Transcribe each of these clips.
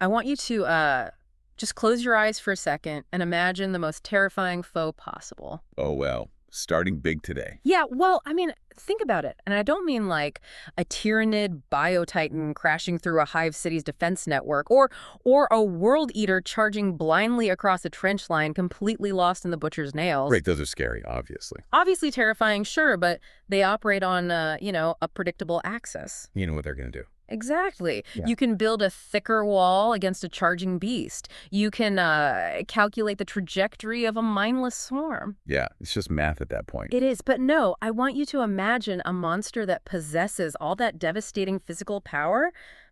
I want you to just close your eyes for a second and imagine the most terrifying foe possible. Oh, well, starting big today. Yeah, well, I mean, think about it. And I don't mean like a tyrannid biotitan crashing through a hive city's defense network or a world eater charging blindly across a trench line completely lost in the butcher's nails. Right, those are scary, obviously. Obviously terrifying, sure, but they operate on, a predictable axis. You know what they're going to do. Exactly. Yeah. You can build a thicker wall against a charging beast. You can calculate the trajectory of a mindless swarm. Yeah, it's just math at that point. It is, but no, I want you to imagine a monster that possesses all that devastating physical power,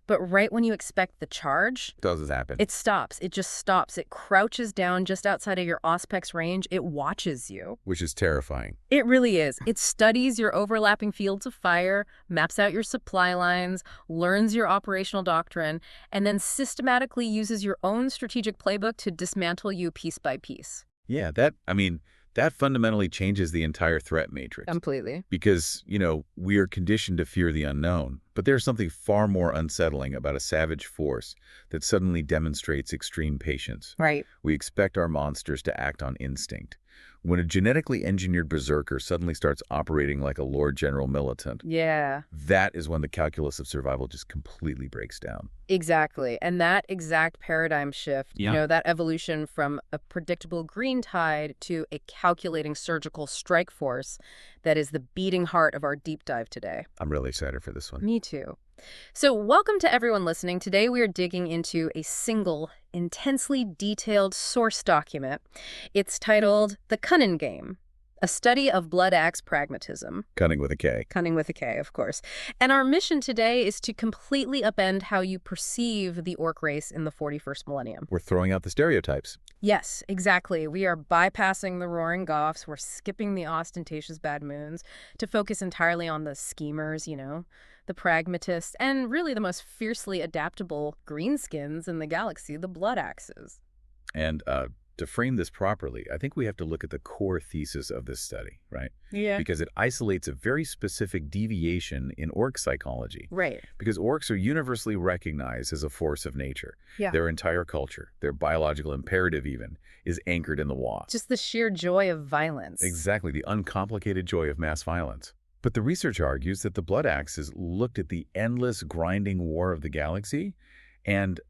but right when you expect the charge, Doesn't happen. it stops. It just stops. It crouches down just outside of your Auspex range. It watches you. Which is terrifying. It really is. It studies your overlapping fields of fire, maps out your supply lines, learns your operational doctrine, and then systematically uses your own strategic playbook to dismantle you piece by piece. Yeah, that fundamentally changes the entire threat matrix. Completely. Because, we are conditioned to fear the unknown. But there's something far more unsettling about a savage force that suddenly demonstrates extreme patience. Right. We expect our monsters to act on instinct. When a genetically engineered berserker suddenly starts operating like a Lord General militant, Yeah. that is when the calculus of survival just completely breaks down. Exactly. And that exact paradigm shift, that evolution from a predictable green tide to a calculating surgical strike force, that is the beating heart of our deep dive today. I'm really excited for this one. Me too. So welcome to everyone listening. Today we are digging into a single, intensely detailed source document. It's titled The Kunnin Game, a study of blood axe pragmatism. Cunning with a K. Cunning with a K, of course. And our mission today is to completely upend how you perceive the orc race in the 41st millennium. We're throwing out the stereotypes. Yes, exactly. We are bypassing the roaring goths. We're skipping the ostentatious bad moons to focus entirely on the schemers, the pragmatists, and really the most fiercely adaptable greenskins in the galaxy, the blood axes. And to frame this properly, I think we have to look at the core thesis of this study, right? Yeah. Because it isolates a very specific deviation in orc psychology. Right. Because orcs are universally recognized as a force of nature. Yeah. Their entire culture, their biological imperative even, is anchored in the wa. Just the sheer joy of violence. Exactly, the uncomplicated joy of mass violence. But the research argues that the blood axes looked at the endless grinding war of the galaxy and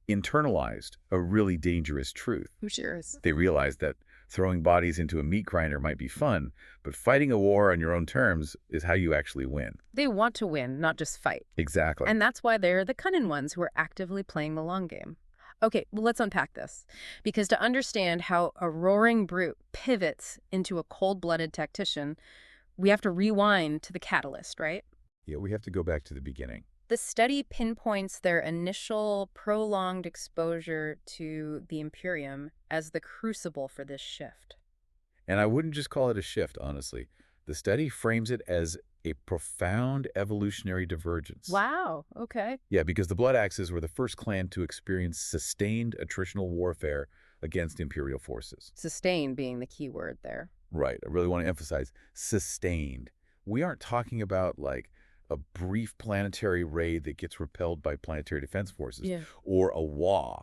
internalized a really dangerous truth. Who shares? They realized that throwing bodies into a meat grinder might be fun, but fighting a war on your own terms is how you actually win. They want to win, not just fight. Exactly. And that's why they're the cunning ones who are actively playing the long game. Okay, well, let's unpack this. Because to understand how a roaring brute pivots into a cold-blooded tactician, we have to rewind to the catalyst, right? Yeah, we have to go back to the beginning. The study pinpoints their initial prolonged exposure to the Imperium as the crucible for this shift. And I wouldn't just call it a shift, honestly. The study frames it as a profound evolutionary divergence. Wow, okay. Yeah, because the Blood Axes were the first clan to experience sustained attritional warfare against Imperial forces. Sustain being the key word there. Right. I really want to emphasize sustained. We aren't talking about like a brief planetary raid that gets repelled by planetary defense forces or a WA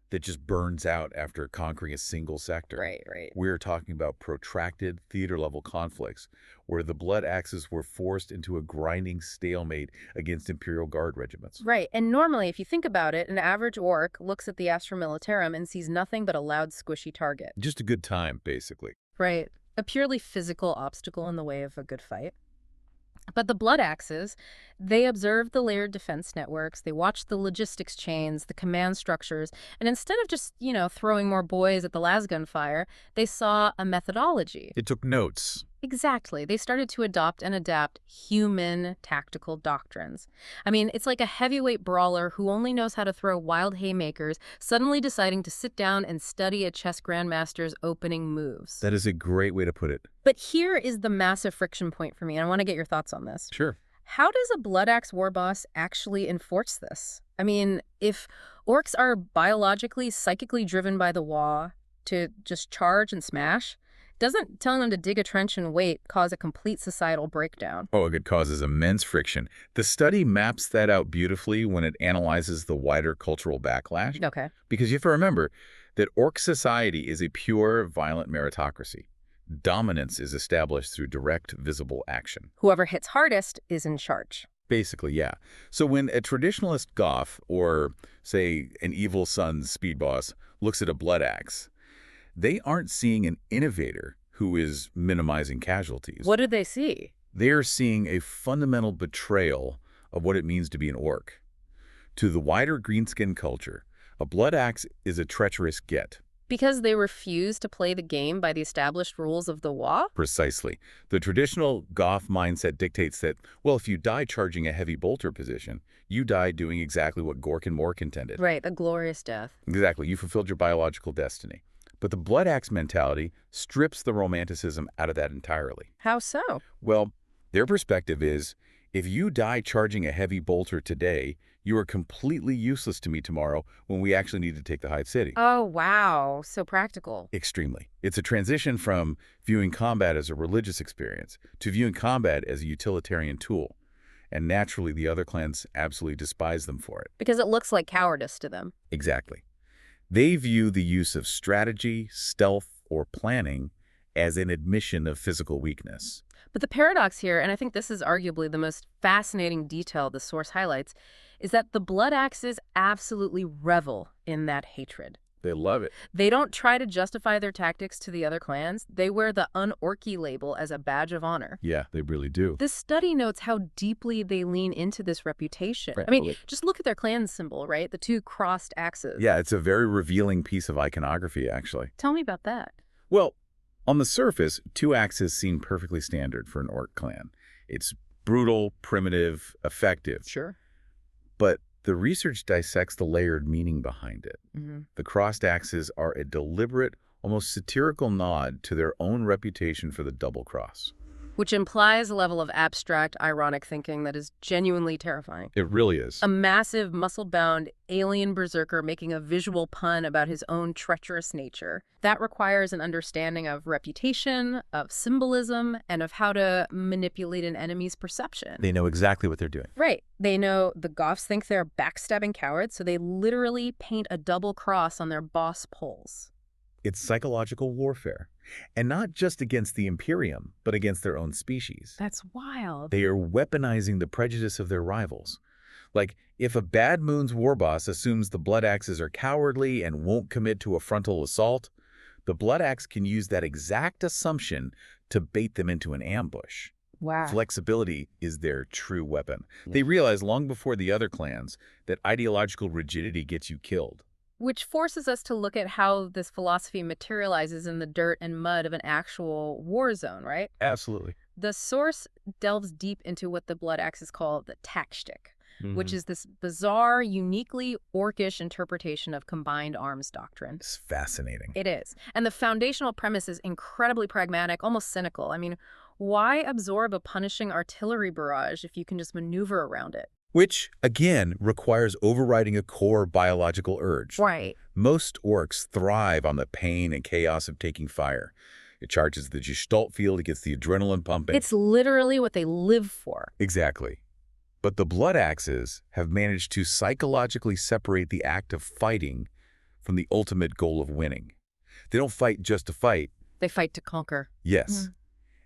that just burns out after conquering a single sector. Right. We're talking about protracted theater-level conflicts where the Blood Axes were forced into a grinding stalemate against Imperial Guard regiments. Right, and normally, if you think about it, an average orc looks at the Astra Militarum and sees nothing but a loud, squishy target. Just a good time, basically. Right, a purely physical obstacle in the way of a good fight. But the Blood Axes, they observed the layered defense networks, they watched the logistics chains, the command structures, and instead of just, throwing more boys at the lasgun fire, they saw a methodology. It took notes. Exactly. They started to adopt and adapt human tactical doctrines. I mean, it's like a heavyweight brawler who only knows how to throw wild haymakers suddenly deciding to sit down and study a chess grandmaster's opening moves. That is a great way to put it. But here is the massive friction point for me, and I want to get your thoughts on this. Sure. How does a Blood Axe war boss actually enforce this? I mean, if orcs are biologically, psychically driven by the Wa to just charge and smash, Doesn't telling them to dig a trench and wait cause a complete societal breakdown? Oh, it causes immense friction. The study maps that out beautifully when it analyzes the wider cultural backlash. Okay. Because you have to remember that Orc society is a pure, violent meritocracy. Dominance is established through direct, visible action. Whoever hits hardest is in charge. Basically, yeah. So when a traditionalist Goth, or, say, an evil son's speed boss, looks at a blood axe, they aren't seeing an innovator who is minimizing casualties. What do they see? They're seeing a fundamental betrayal of what it means to be an orc. To the wider greenskin culture, a blood axe is a treacherous get. Because they refuse to play the game by the established rules of the WA? Precisely. The traditional Goth mindset dictates that, well, if you die charging a heavy bolter position, you die doing exactly what Gork and Mork intended. Right, the glorious death. Exactly. You fulfilled your biological destiny. But the blood axe mentality strips the romanticism out of that entirely. How so? Well, their perspective is, if you die charging a heavy bolter today, you are completely useless to me tomorrow when we actually need to take the Hive City. Oh, wow. So practical. Extremely. It's a transition from viewing combat as a religious experience to viewing combat as a utilitarian tool. And naturally, the other clans absolutely despise them for it. Because it looks like cowardice to them. Exactly. They view the use of strategy, stealth, or planning as an admission of physical weakness. But the paradox here, and I think this is arguably the most fascinating detail the source highlights, is that the blood axes absolutely revel in that hatred. They love it. They don't try to justify their tactics to the other clans. They wear the un-Orky label as a badge of honor. Yeah, they really do. This study notes how deeply they lean into this reputation. Right. I mean, just look at their clan symbol, right? The two crossed axes. Yeah, it's a very revealing piece of iconography, actually. Tell me about that. Well, on the surface, two axes seem perfectly standard for an orc clan. It's brutal, primitive, effective. Sure. But the research dissects the layered meaning behind it. The crossed axes are a deliberate, almost satirical nod to their own reputation for the double cross. Which implies a level of abstract, ironic thinking that is genuinely terrifying. It really is. A massive, muscle-bound alien berserker making a visual pun about his own treacherous nature. That requires an understanding of reputation, of symbolism, and of how to manipulate an enemy's perception. They know exactly what they're doing. Right. They know the Goths think they're backstabbing cowards, so they literally paint a double cross on their boss poles. It's psychological warfare. And not just against the Imperium, but against their own species. That's wild. They are weaponizing the prejudice of their rivals. Like, if a Bad Moon's war boss assumes the Blood Axes are cowardly and won't commit to a frontal assault, the Blood Axe can use that exact assumption to bait them into an ambush. Wow. Flexibility is their true weapon. They realize long before the other clans that ideological rigidity gets you killed. Which forces us to look at how this philosophy materializes in the dirt and mud of an actual war zone, right? Absolutely. The source delves deep into what the Blood Axes call the Taktik, which is this bizarre, uniquely Orcish interpretation of combined arms doctrine. It's fascinating. It is. And the foundational premise is incredibly pragmatic, almost cynical. I mean, why absorb a punishing artillery barrage if you can just maneuver around it? Which, again, requires overriding a core biological urge. Right. Most orcs thrive on the pain and chaos of taking fire. It charges the gestalt field, it gets the adrenaline pumping. It's literally what they live for. Exactly. But the Blood Axes have managed to psychologically separate the act of fighting from the ultimate goal of winning. They don't fight just to fight. They fight to conquer. Yes.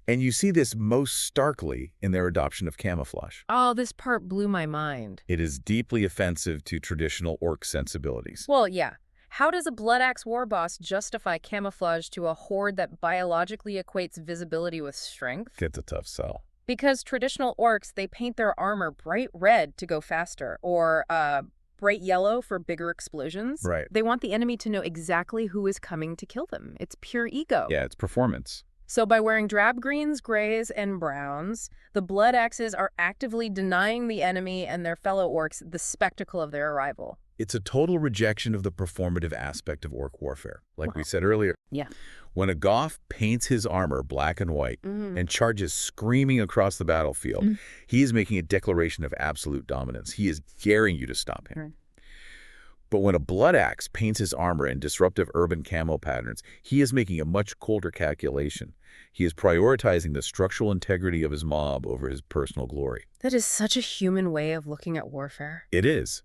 And you see this most starkly in their adoption of camouflage. Oh, this part blew my mind. It is deeply offensive to traditional orc sensibilities. Well, yeah. How does a Blood Axe war boss justify camouflage to a horde that biologically equates visibility with strength? It's a tough sell. Because traditional orcs, they paint their armor bright red to go faster, or bright yellow for bigger explosions. Right. They want the enemy to know exactly who is coming to kill them. It's pure ego. Yeah, it's performance. So by wearing drab greens, grays, and browns, the Blood Axes are actively denying the enemy and their fellow orcs the spectacle of their arrival. It's a total rejection of the performative aspect of orc warfare, like we said earlier. Yeah. When a Goth paints his armor black and white and charges screaming across the battlefield, he is making a declaration of absolute dominance. He is daring you to stop him. Right. But when a blood axe paints his armor in disruptive urban camo patterns, he is making a much colder calculation. He is prioritizing the structural integrity of his mob over his personal glory. That is such a human way of looking at warfare. It is.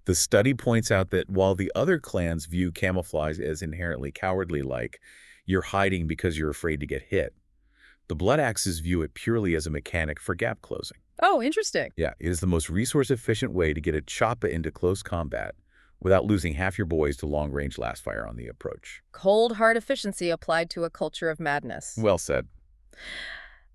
The study points out that while the other clans view camouflage as inherently cowardly, like you're hiding because you're afraid to get hit, the blood axes view it purely as a mechanic for gap closing. Oh, interesting. Yeah, it is the most resource-efficient way to get a choppa into close combat without losing half your boys to long-range last fire on the approach. Cold, hard efficiency applied to a culture of madness. Well said.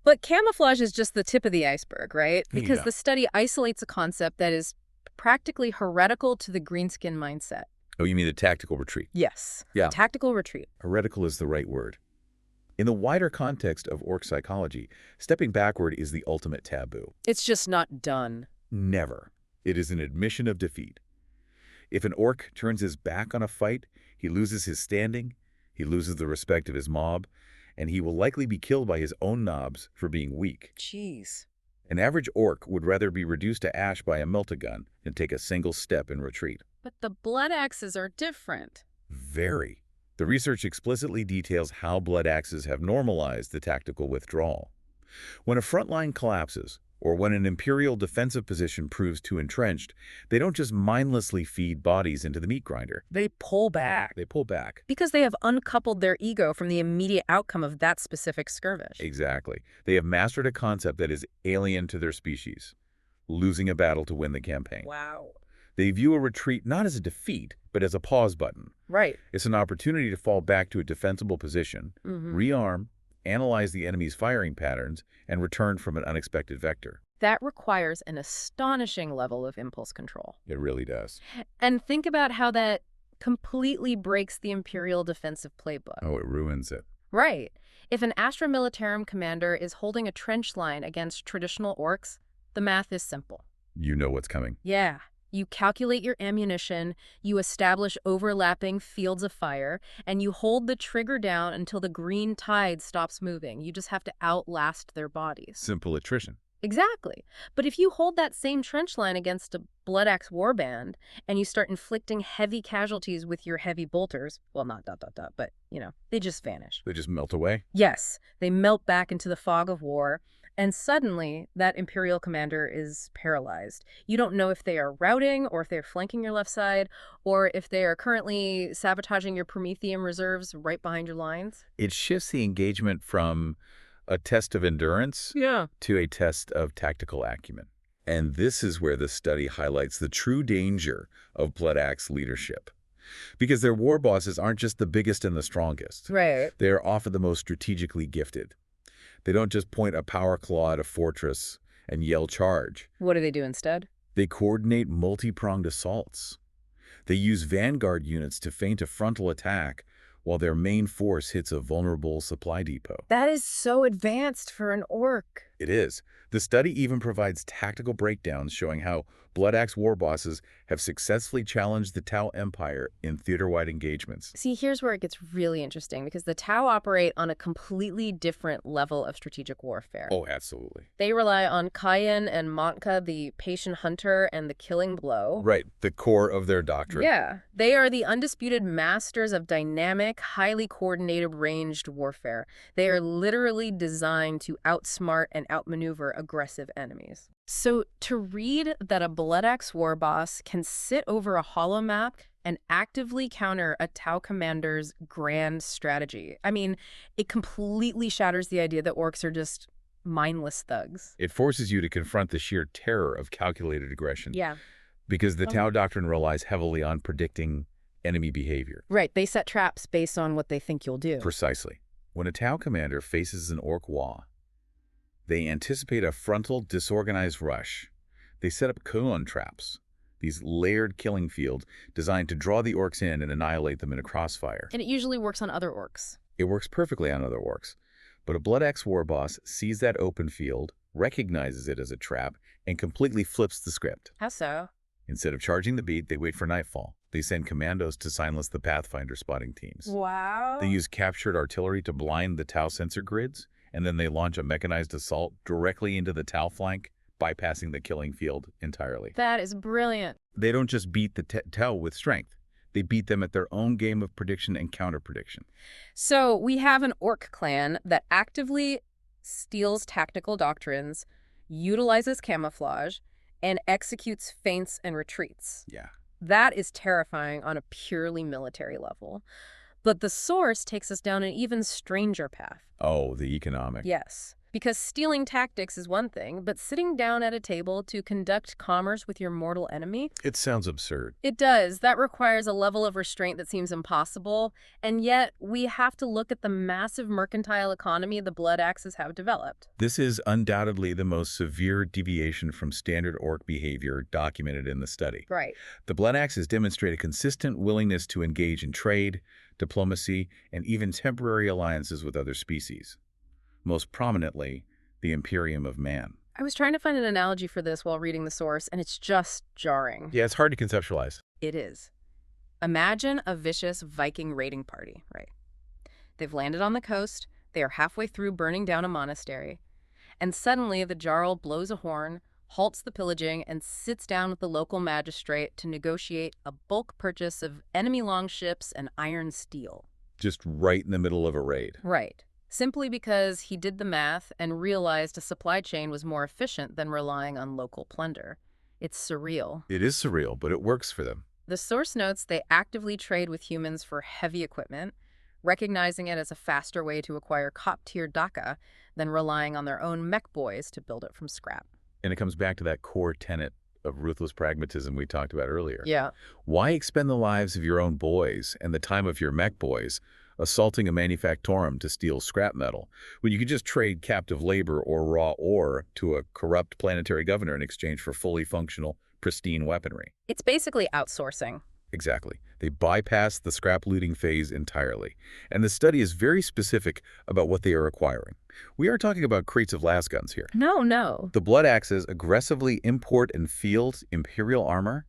But camouflage is just the tip of the iceberg, right? Because Yeah. the study isolates a concept that is practically heretical to the greenskin mindset. Oh, you mean the tactical retreat? Yes. Yeah. Tactical retreat. Heretical is the right word. In the wider context of orc psychology, stepping backward is the ultimate taboo. It's just not done. Never. It is an admission of defeat. If an orc turns his back on a fight, he loses his standing, he loses the respect of his mob, and he will likely be killed by his own knobs for being weak. Jeez. An average orc would rather be reduced to ash by a melt-a-gun than take a single step in retreat. But the blood axes are different. Very. The research explicitly details how blood axes have normalized the tactical withdrawal. When a front line collapses, or when an Imperial defensive position proves too entrenched, they don't just mindlessly feed bodies into the meat grinder. They pull back. They pull back. Because they have uncoupled their ego from the immediate outcome of that specific skirmish. Exactly. They have mastered a concept that is alien to their species, losing a battle to win the campaign. Wow. They view a retreat not as a defeat, but as a pause button. Right. It's an opportunity to fall back to a defensible position, rearm, analyze the enemy's firing patterns, and return from an unexpected vector. That requires an astonishing level of impulse control. It really does. And think about how that completely breaks the Imperial defensive playbook. Oh, it ruins it. Right. If an Astra Militarum commander is holding a trench line against traditional orcs, the math is simple. You know what's coming. Yeah. You calculate your ammunition, you establish overlapping fields of fire, and you hold the trigger down until the green tide stops moving. You just have to outlast their bodies. Simple attrition. Exactly. But if you hold that same trench line against a Blood Axe warband and you start inflicting heavy casualties with your heavy bolters, well, not ... but, they just vanish. They just melt away. Yes, they melt back into the fog of war, and suddenly that Imperial commander is paralyzed. You don't know if they are routing or if they're flanking your left side or if they are currently sabotaging your Prometheum reserves right behind your lines. It shifts the engagement from a test of endurance to a test of tactical acumen. And this is where the study highlights the true danger of Blood Axe leadership. Because their war bosses aren't just the biggest and the strongest. Right. They are often the most strategically gifted. They don't just point a power claw at a fortress and yell charge. What do they do instead? They coordinate multi-pronged assaults. They use vanguard units to feint a frontal attack while their main force hits a vulnerable supply depot. That is so advanced for an orc. It is. The study even provides tactical breakdowns showing how Blood Axe war bosses have successfully challenged the Tau Empire in theater-wide engagements. See, here's where it gets really interesting because the Tau operate on a completely different level of strategic warfare. Oh, absolutely. They rely on Kayan and Montka, the patient hunter, and the killing blow. Right, the core of their doctrine. Yeah. They are the undisputed masters of dynamic, highly coordinated ranged warfare. They are literally designed to outsmart and outmaneuver aggressive enemies. So to read that a Blood Axe war boss can sit over a hollow map and actively counter a Tau commander's grand strategy, I mean, it completely shatters the idea that orcs are just mindless thugs. It forces you to confront the sheer terror of calculated aggression. Yeah. Because the Tau doctrine relies heavily on predicting enemy behavior. Right. They set traps based on what they think you'll do. Precisely. When a Tau commander faces an orc Wa, they anticipate a frontal, disorganized rush. They set up Kunnin traps, these layered killing fields designed to draw the orcs in and annihilate them in a crossfire. And it usually works on other orcs. It works perfectly on other orcs. But a Blood Axe war boss sees that open field, recognizes it as a trap, and completely flips the script. How so? Instead of charging the beat, they wait for nightfall. They send commandos to silence the Pathfinder spotting teams. Wow. They use captured artillery to blind the Tau sensor grids, and then they launch a mechanized assault directly into the Tau flank, bypassing the killing field entirely. That is brilliant. They don't just beat the Tau with strength. They beat them at their own game of prediction and counter-prediction. So we have an orc clan that actively steals tactical doctrines, utilizes camouflage, and executes feints and retreats. Yeah. That is terrifying on a purely military level. But the source takes us down an even stranger path. Oh, the economic. Yes. Because stealing tactics is one thing, but sitting down at a table to conduct commerce with your mortal enemy? It sounds absurd. It does. That requires a level of restraint that seems impossible, and yet we have to look at the massive mercantile economy the Blood Axes have developed. This is undoubtedly the most severe deviation from standard orc behavior documented in the study. Right. The Blood Axes demonstrate a consistent willingness to engage in trade, diplomacy, and even temporary alliances with other species. Most prominently, the Imperium of Man. I was trying to find an analogy for this while reading the source, and it's just jarring. Yeah, it's hard to conceptualize. It is. Imagine a vicious Viking raiding party, right? They've landed on the coast, they are halfway through burning down a monastery, and suddenly the Jarl blows a horn, halts the pillaging, and sits down with the local magistrate to negotiate a bulk purchase of enemy longships and iron steel. Just right in the middle of a raid. Right. Simply because he did the math and realized a supply chain was more efficient than relying on local plunder. It's surreal. It is surreal, but it works for them. The source notes they actively trade with humans for heavy equipment, recognizing it as a faster way to acquire top-tier Daka than relying on their own mech boys to build it from scrap. And it comes back to that core tenet of ruthless pragmatism we talked about earlier. Yeah. Why expend the lives of your own boys and the time of your mech boys assaulting a manufactorum to steal scrap metal, when you could just trade captive labor or raw ore to a corrupt planetary governor in exchange for fully functional, pristine weaponry? It's basically outsourcing. Exactly. They bypass the scrap looting phase entirely. And the study is very specific about what they are acquiring. We are talking about crates of lasguns here. No. The Blood Axes aggressively import and field Imperial armor,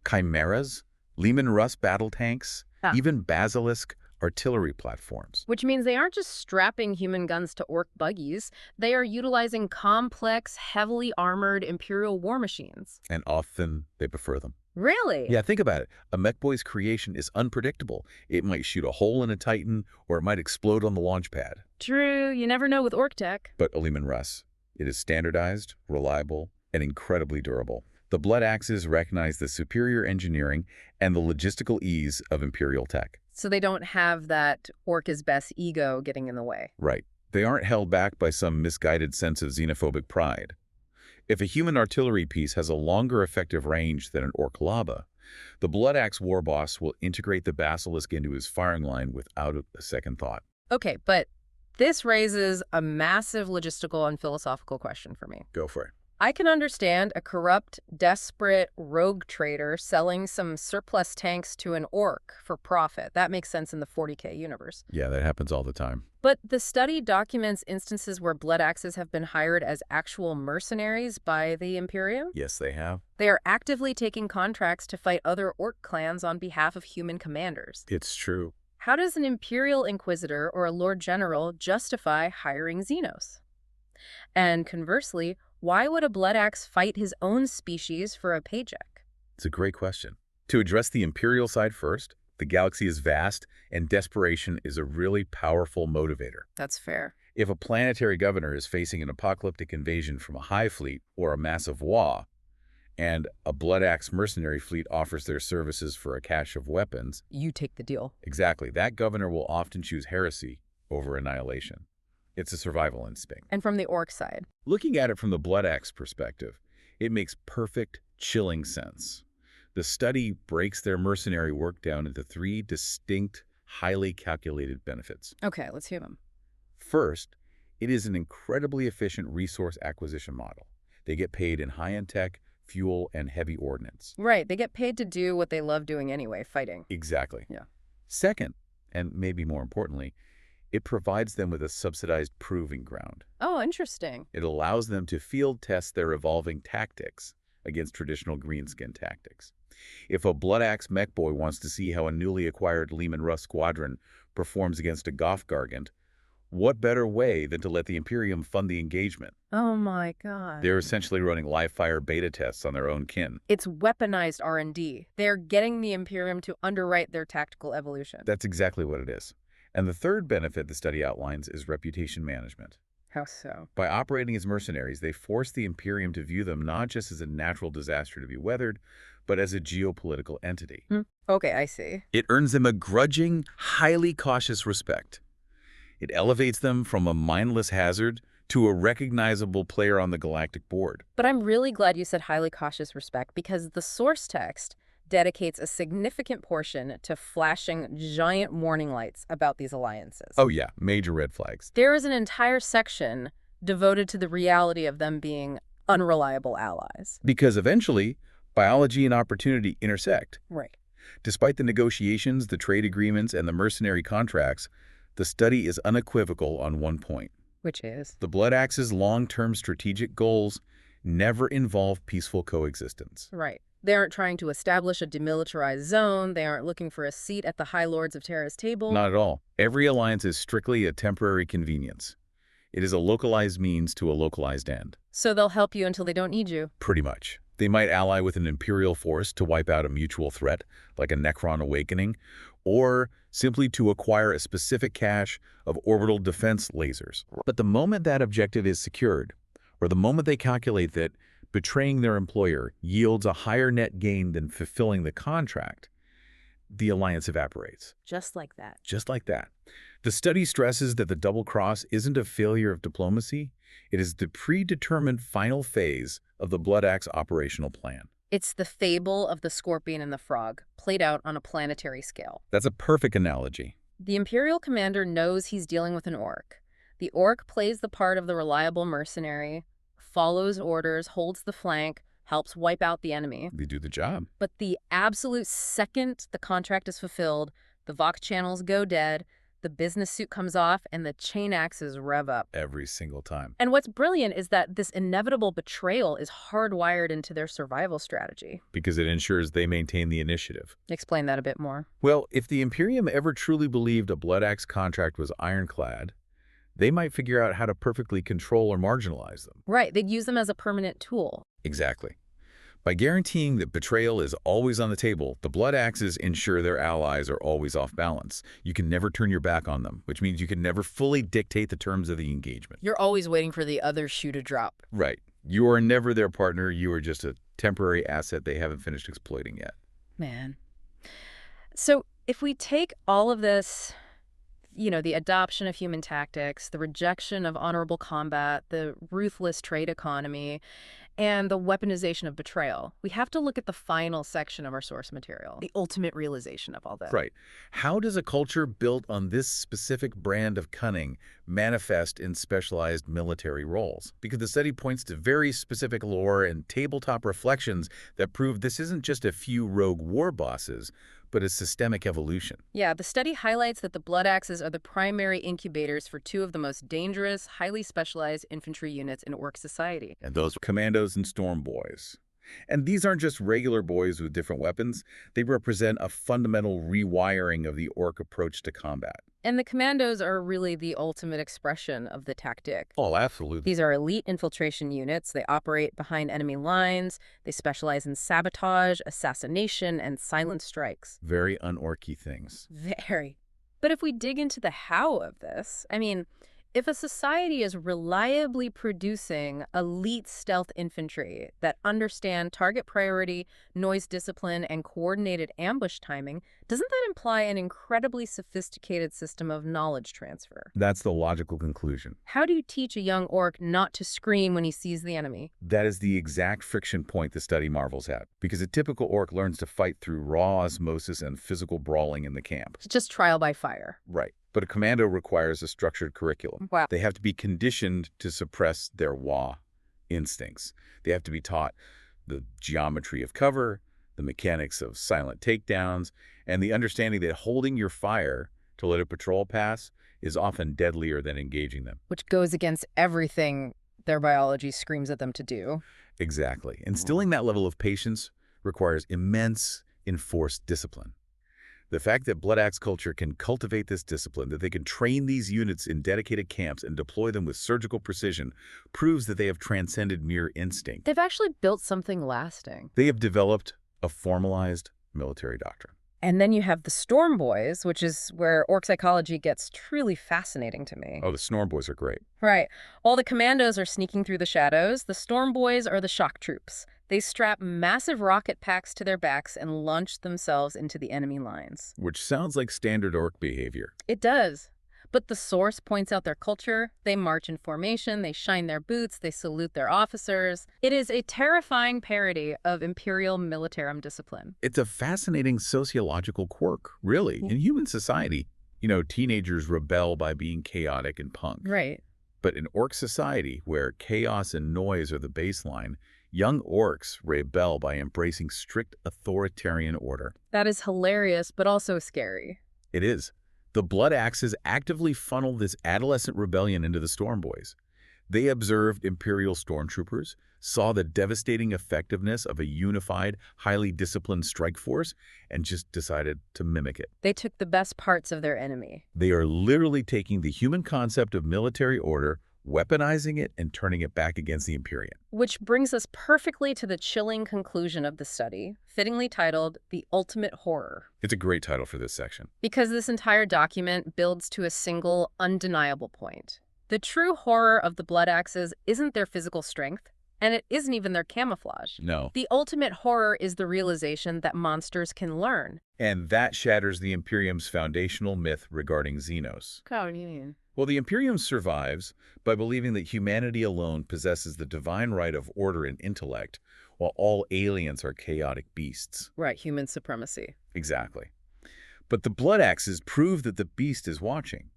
chimeras, Leman Russ battle tanks, even basilisk artillery platforms. Which means they aren't just strapping human guns to orc buggies. They are utilizing complex, heavily armored Imperial war machines. And often they prefer them. Really? Yeah, think about it. A mech boy's creation is unpredictable. It might shoot a hole in a Titan, or it might explode on the launch pad. True, you never know with orc tech. But a Leman Russ, it is standardized, reliable, and incredibly durable. The Blood Axes recognize the superior engineering and the logistical ease of Imperial tech. So they don't have that orc is best ego getting in the way. Right. They aren't held back by some misguided sense of xenophobic pride. If a human artillery piece has a longer effective range than an orc lava, the Blood Axe war boss will integrate the basilisk into his firing line without a second thought. Okay, but this raises a massive logistical and philosophical question for me. Go for it. I can understand a corrupt, desperate rogue trader selling some surplus tanks to an orc for profit. That makes sense in the 40K universe. Yeah, that happens all the time. But the study documents instances where Blood Axes have been hired as actual mercenaries by the Imperium. Yes, they have. They are actively taking contracts to fight other orc clans on behalf of human commanders. It's true. How does an Imperial Inquisitor or a Lord General justify hiring Xenos? And conversely, why would a Blood Axe fight his own species for a paycheck? It's a great question. To address the Imperial side first, the galaxy is vast, and desperation is a really powerful motivator. That's fair. If a planetary governor is facing an apocalyptic invasion from a hive fleet or a massive Wa, and a Blood Axe mercenary fleet offers their services for a cache of weapons, You take the deal. exactly, that governor will often choose heresy over annihilation. It's a survival instinct. And from the orc side? Looking at it from the Blood Axe perspective, it makes perfect, chilling sense. The study breaks their mercenary work down into 3 distinct, highly calculated benefits. Okay, let's hear them. First, it is an incredibly efficient resource acquisition model. They get paid in high-end tech, fuel, and heavy ordnance. Right, they get paid to do what they love doing anyway, fighting. Exactly. Yeah. Second, and maybe more importantly, it provides them with a subsidized proving ground. Oh, interesting. It allows them to field test their evolving tactics against traditional greenskin tactics. If a Blood Axe mech boy wants to see how a newly acquired Leman Russ squadron performs against a Goth Gargant, What better way than to let the Imperium fund the engagement? Oh my God. They're essentially running live-fire beta tests on their own kin. It's weaponized R&D. They're getting the Imperium to underwrite their tactical evolution. That's exactly what it is. And the third benefit the study outlines is reputation management. How so? By operating as mercenaries, they force the Imperium to view them not just as a natural disaster to be weathered, but as a geopolitical entity. Okay, I see. It earns them a grudging, highly cautious respect. It elevates them from a mindless hazard to a recognizable player on the galactic board. But I'm really glad you said highly cautious respect because the source text dedicates a significant portion to flashing giant warning lights about these alliances. Oh yeah, major red flags. There is an entire section devoted to the reality of them being unreliable allies. Because eventually, biology and opportunity intersect. Right. Despite the negotiations, the trade agreements, and the mercenary contracts, the study is unequivocal on one point. Which is? The Blood Axe's long-term strategic goals never involve peaceful coexistence. Right. They aren't trying to establish a demilitarized zone. They aren't looking for a seat at the High Lords of Terra's table. Not at all. Every alliance is strictly a temporary convenience. It is a localized means to a localized end. So they'll help you until they don't need you. Pretty much. They might ally with an Imperial force to wipe out a mutual threat, like a Necron awakening, or simply to acquire a specific cache of orbital defense lasers. But the moment that objective is secured, or the moment they calculate that betraying their employer yields a higher net gain than fulfilling the contract, the alliance evaporates. Just like that. Just like that. The study stresses that the double cross isn't a failure of diplomacy. It is the predetermined final phase of the Blood Axe operational plan. It's the fable of the scorpion and the frog, played out on a planetary scale. That's a perfect analogy. The Imperial commander knows he's dealing with an Ork. The Ork plays the part of the reliable mercenary, follows orders, holds the flank, helps wipe out the enemy. They do the job. But the absolute second the contract is fulfilled, the Vox channels go dead, the business suit comes off, and the chain axes rev up. Every single time. And what's brilliant is that this inevitable betrayal is hardwired into their survival strategy. Because it ensures they maintain the initiative. Explain that a bit more. Well, if the Imperium ever truly believed a Blood Axe contract was ironclad, they might figure out how to perfectly control or marginalize them. Right, they'd use them as a permanent tool. Exactly. By guaranteeing that betrayal is always on the table, the Blood Axes ensure their allies are always off balance. You can never turn your back on them, which means you can never fully dictate the terms of the engagement. You're always waiting for the other shoe to drop. Right. You are never their partner. You are just a temporary asset they haven't finished exploiting yet. Man. So if we take all of this, the adoption of human tactics, the rejection of honorable combat, the ruthless trade economy, and the weaponization of betrayal, we have to look at the final section of our source material, the ultimate realization of all that. Right. How does a culture built on this specific brand of cunning manifest in specialized military roles? Because the study points to very specific lore and tabletop reflections that prove this isn't just a few rogue war bosses, but a systemic evolution. Yeah, the study highlights that the Blood Axes are the primary incubators for two of the most dangerous, highly specialized infantry units in Ork society. And those are commandos and storm boys. And these aren't just regular boys with different weapons. They represent a fundamental rewiring of the Ork approach to combat. And the commandos are really the ultimate expression of the tactic. Oh, absolutely. These are elite infiltration units. They operate behind enemy lines. They specialize in sabotage, assassination, and silent strikes. Very un-Orky things. Very. But if we dig into the how of this, if a society is reliably producing elite stealth infantry that understand target priority, noise discipline, and coordinated ambush timing, doesn't that imply an incredibly sophisticated system of knowledge transfer? That's the logical conclusion. How do you teach a young Ork not to scream when he sees the enemy? That is the exact friction point the study marvels at, because a typical Ork learns to fight through raw osmosis and physical brawling in the camp. It's just trial by fire. Right. But a commando requires a structured curriculum. Wow. They have to be conditioned to suppress their WA instincts. They have to be taught the geometry of cover, the mechanics of silent takedowns, and the understanding that holding your fire to let a patrol pass is often deadlier than engaging them. Which goes against everything their biology screams at them to do. Exactly. Instilling that level of patience requires immense enforced discipline. The fact that Blood Axe culture can cultivate this discipline, that they can train these units in dedicated camps and deploy them with surgical precision, proves that they have transcended mere instinct. They've actually built something lasting. They have developed a formalized military doctrine. And then you have the Storm Boys, which is where orc psychology gets truly fascinating to me. Oh, the Snorm Boys are great. Right. While the commandos are sneaking through the shadows, the Storm Boys are the shock troops. They strap massive rocket packs to their backs and launch themselves into the enemy lines. Which sounds like standard orc behavior. It does. But the source points out their culture. They march in formation, they shine their boots, they salute their officers. It is a terrifying parody of imperial militarum discipline. It's a fascinating sociological quirk, really. In human society, teenagers rebel by being chaotic and punk. Right. But in orc society, where chaos and noise are the baseline, young orcs rebel by embracing strict authoritarian order. That is hilarious, but also scary. It is. The Blood Axes actively funneled this adolescent rebellion into the Storm Boys. They observed Imperial stormtroopers, saw the devastating effectiveness of a unified, highly disciplined strike force, and just decided to mimic it. They took the best parts of their enemy. They are literally taking the human concept of military order, weaponizing it, and turning it back against the Imperium. Which brings us perfectly to the chilling conclusion of the study, fittingly titled The Ultimate Horror. It's a great title for this section. Because this entire document builds to a single, undeniable point. The true horror of the Blood Axes isn't their physical strength, and it isn't even their camouflage. No. The ultimate horror is the realization that monsters can learn. And that shatters the Imperium's foundational myth regarding Xenos. How do you mean? Well, the Imperium survives by believing that humanity alone possesses the divine right of order and intellect, while all aliens are chaotic beasts. Right, human supremacy. Exactly. But the Blood Axes prove that the beast is watching.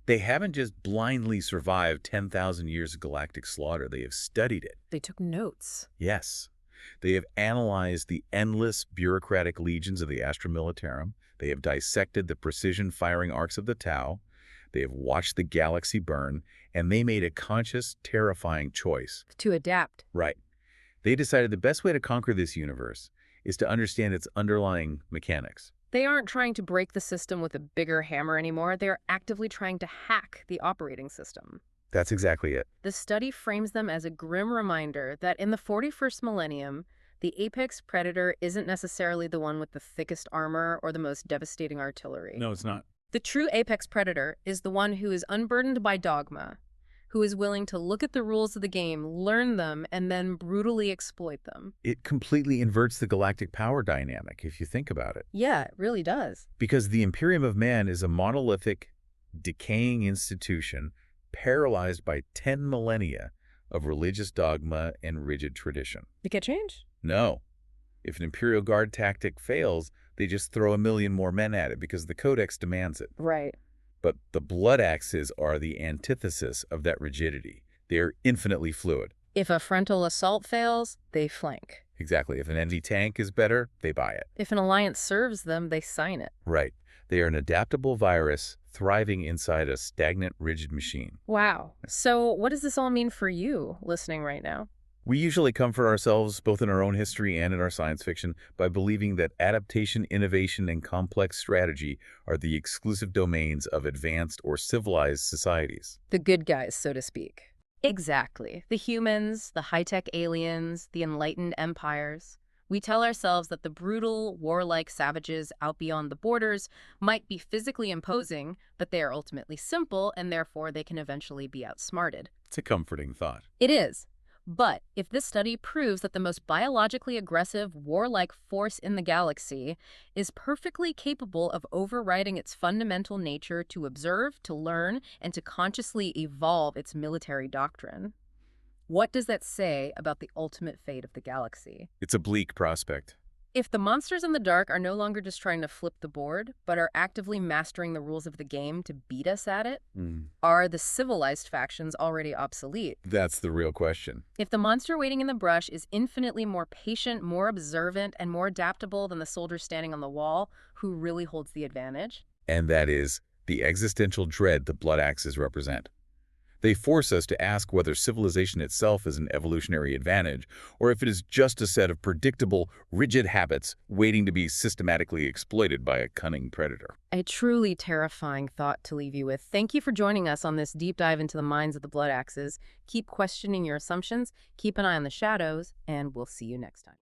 They haven't just blindly survived 10,000 years of galactic slaughter. They have studied it. They took notes. Yes. They have analyzed the endless bureaucratic legions of the Astra Militarum. They have dissected the precision-firing arcs of the Tau. They have watched the galaxy burn, and they made a conscious, terrifying choice. To adapt. Right. They decided the best way to conquer this universe is to understand its underlying mechanics. They aren't trying to break the system with a bigger hammer anymore. They are actively trying to hack the operating system. That's exactly it. The study frames them as a grim reminder that in the 41st millennium, the apex predator isn't necessarily the one with the thickest armor or the most devastating artillery. No, it's not. The true apex predator is the one who is unburdened by dogma, who is willing to look at the rules of the game, learn them, and then brutally exploit them. It completely inverts the galactic power dynamic, if you think about it. Yeah, it really does. Because the Imperium of Man is a monolithic, decaying institution paralyzed by 10 millennia of religious dogma and rigid tradition. It can change? No. If an Imperial Guard tactic fails, they just throw a million more men at it because the Codex demands it. Right. But the Blood Axes are the antithesis of that rigidity. They are infinitely fluid. If a frontal assault fails, they flank. Exactly. If an enemy tank is better, they buy it. If an alliance serves them, they sign it. Right. They are an adaptable virus thriving inside a stagnant, rigid machine. Wow. So what does this all mean for you listening right now? We usually comfort ourselves, both in our own history and in our science fiction, by believing that adaptation, innovation, and complex strategy are the exclusive domains of advanced or civilized societies. The good guys, so to speak. Exactly. The humans, the high-tech aliens, the enlightened empires. We tell ourselves that the brutal, warlike savages out beyond the borders might be physically imposing, but they are ultimately simple, and therefore they can eventually be outsmarted. It's a comforting thought. It is. But if this study proves that the most biologically aggressive, warlike force in the galaxy is perfectly capable of overriding its fundamental nature to observe, to learn, and to consciously evolve its military doctrine, what does that say about the ultimate fate of the galaxy? It's a bleak prospect. If the monsters in the dark are no longer just trying to flip the board, but are actively mastering the rules of the game to beat us at it, are the civilized factions already obsolete? That's the real question. If the monster waiting in the brush is infinitely more patient, more observant, and more adaptable than the soldier standing on the wall, who really holds the advantage? And that is the existential dread the Blood Axes represent. They force us to ask whether civilization itself is an evolutionary advantage, or if it is just a set of predictable, rigid habits waiting to be systematically exploited by a cunning predator. A truly terrifying thought to leave you with. Thank you for joining us on this deep dive into the minds of the Blood Axes. Keep questioning your assumptions, keep an eye on the shadows, and we'll see you next time.